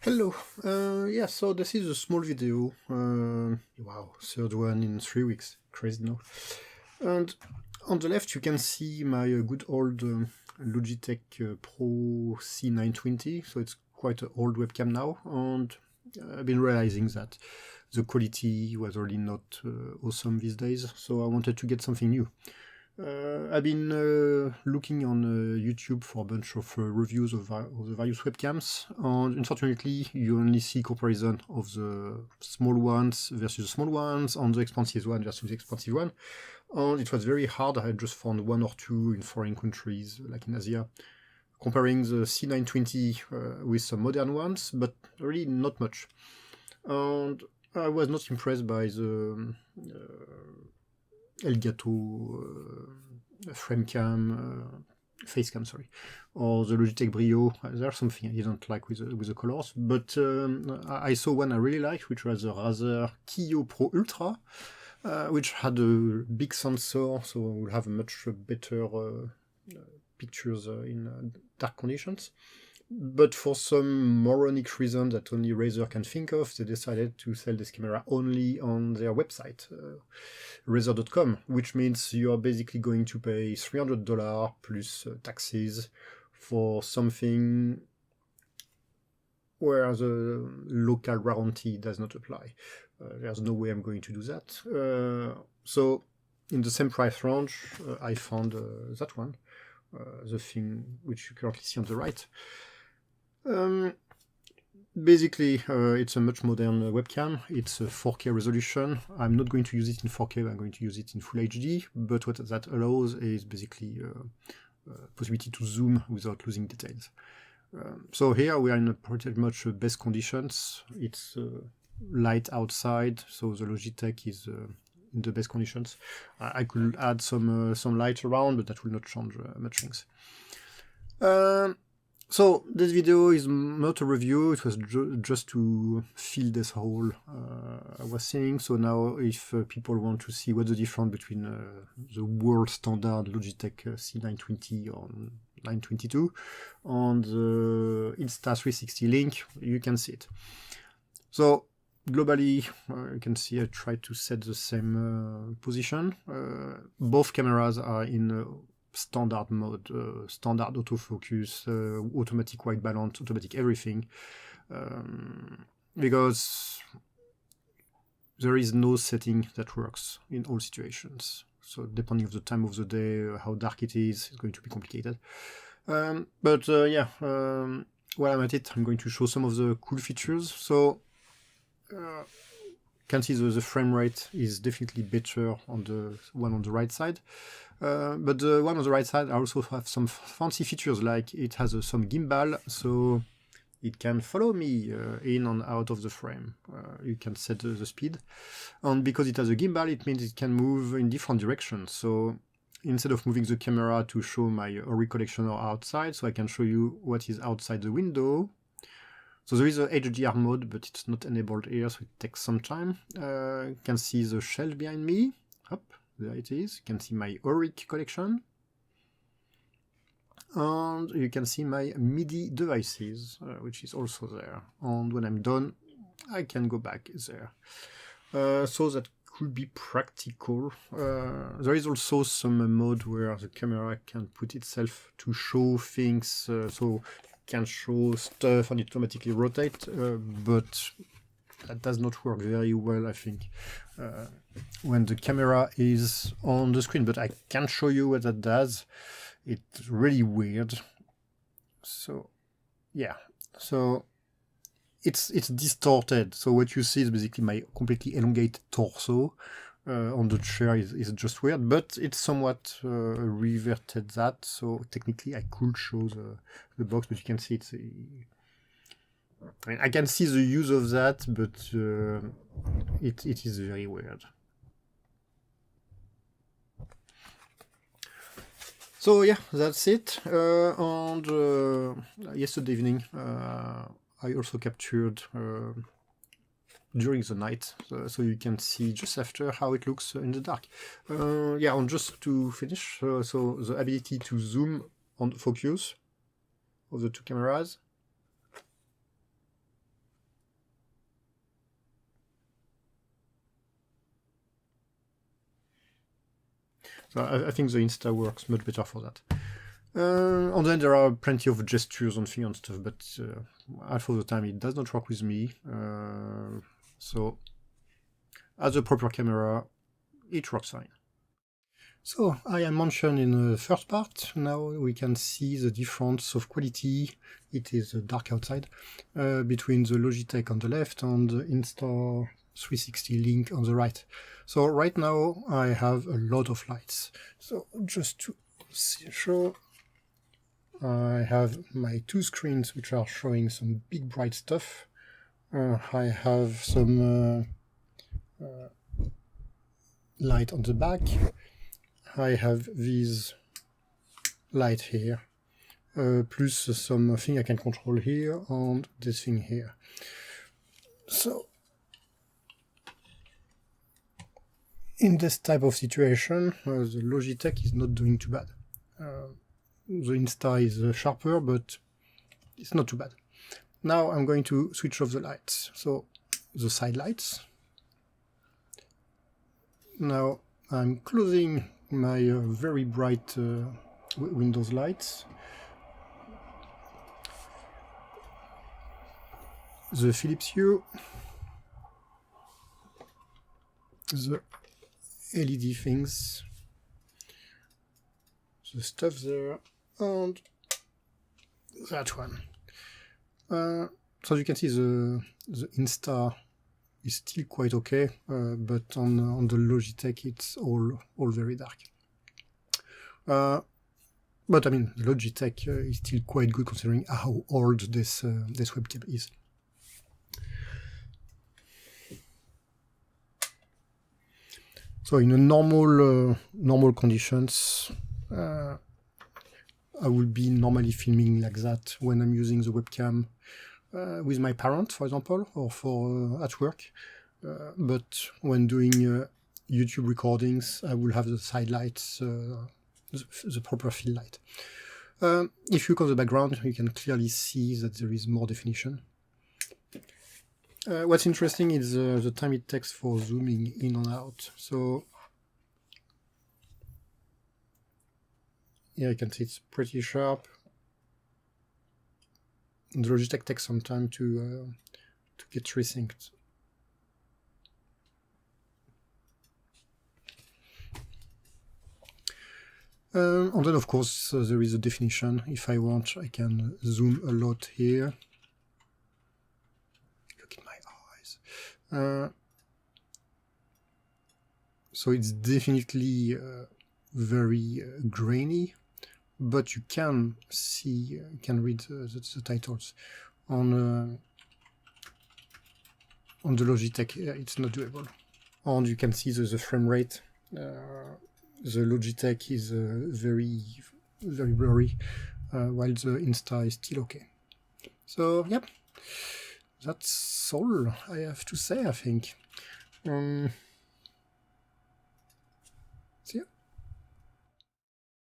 Hello, yeah, so this is a small video, wow, third one in 3 weeks, crazy no? And on the left you can see my good old Logitech Pro C920, so it's quite an old webcam now, and I've been realizing that the quality was really not awesome these days, so I wanted to get something new. I've been looking on YouTube for a bunch of reviews of the various webcams, and unfortunately you only see comparison of the small ones versus the small ones, and the expensive one versus the expensive one, and it was very hard. I just found one or two in foreign countries, like in Asia, comparing the C920 with some modern ones, but really not much. And I was not impressed by the Elgato Facecam, sorry, or the Logitech Brio. There's something I didn't like with the colors, but I saw one I really liked, which was the Razer Kiyo Pro Ultra, which had a big sensor, so we'll have much better pictures in dark conditions. But for some moronic reason that only Razer can think of, they decided to sell this camera only on their website, Razer.com, which means you are basically going to pay $300 plus taxes for something where the local warranty does not apply. There's no way I'm going to do that. So in the same price range, I found that one, the thing which you currently see on the right. Basically, it's a much modern webcam. It's a 4K resolution. I'm not going to use it in 4K, I'm going to use it in Full HD, but what that allows is basically possibility to zoom without losing details. So here we are in pretty much best conditions. It's light outside, so the Logitech is in the best conditions. I could add some light around, but that will not change much things. So this video is not a review, it was just to fill this hole I was saying. So now if people want to see what's the difference between the world standard Logitech C920 or 922 and the Insta360 Link, you can see it. So globally, you can see I tried to set the same position. Both cameras are in standard mode, standard autofocus, automatic white balance, automatic everything, because there is no setting that works in all situations. So depending on the time of the day, how dark it is, it's going to be complicated. But yeah, while I'm at it, I'm going to show some of the cool features. So can see the frame rate is definitely better on the one on the right side. But the one on the right side also have some fancy features, like it has some gimbal, so it can follow me in and out of the frame. You can set the speed, and because it has a gimbal, it means it can move in different directions. So instead of moving the camera to show my Ori collection or outside, so I can show you what is outside the window. So there is a HDR mode, but it's not enabled here, so it takes some time. You can see the shelf behind me. Up, there it is. You can see my Auric collection. And you can see my MIDI devices, which is also there. And when I'm done, I can go back there. So that could be practical. There is also some mode where the camera can put itself to show things, so can show stuff and it automatically rotate, but that does not work very well, I think, when the camera is on the screen. But I can show you what that does. It's really weird. So yeah, so it's distorted. So what you see is basically my completely elongated torso. On the chair is just weird, but it's somewhat reverted that, so technically I could show the box, but you can see it's I mean, I can see the use of that, but it is very weird. So yeah, that's it. And yesterday evening I also captured during the night, so you can see just after how it looks in the dark. Yeah, and just to finish, so the ability to zoom on the focus of the two cameras, So I think the Insta works much better for that. And then there are plenty of gestures and things and stuff, but half of the time it does not work with me. So as a proper camera, it works fine. So I mentioned in the first part, now we can see the difference of quality. It is dark outside, between the Logitech on the left and the Insta360 Link on the right. So right now I have a lot of lights. So just to show, I have my two screens which are showing some big bright stuff. I have some light on the back. I have these light here, plus something I can control here and this thing here. So in this type of situation, the Logitech is not doing too bad. The Insta is sharper, but it's not too bad. Now I'm going to switch off the lights. So the side lights. Now I'm closing my very bright Windows lights. The Philips Hue. The LED things. The stuff there. And that one. So you can see the Insta is still quite okay, but on the Logitech it's all very dark. But I mean, the Logitech is still quite good considering how old this webcam is. So in a normal conditions, I will be normally filming like that when I'm using the webcam with my parents, for example, or for at work. But when doing YouTube recordings, I will have the side lights, the proper fill light. If you look at the background, you can clearly see that there is more definition. What's interesting is the time it takes for zooming in and out. So here you can see it's pretty sharp. The Logitech takes some time to get resynced. And then of course there is a definition. If I want, I can zoom a lot here. Look at my eyes. So it's definitely very grainy, but you can see, you can read the titles. On the Logitech, it's not doable. And you can see the frame rate. The Logitech is very blurry, while the Insta is still okay. So, yep, that's all I have to say, I think.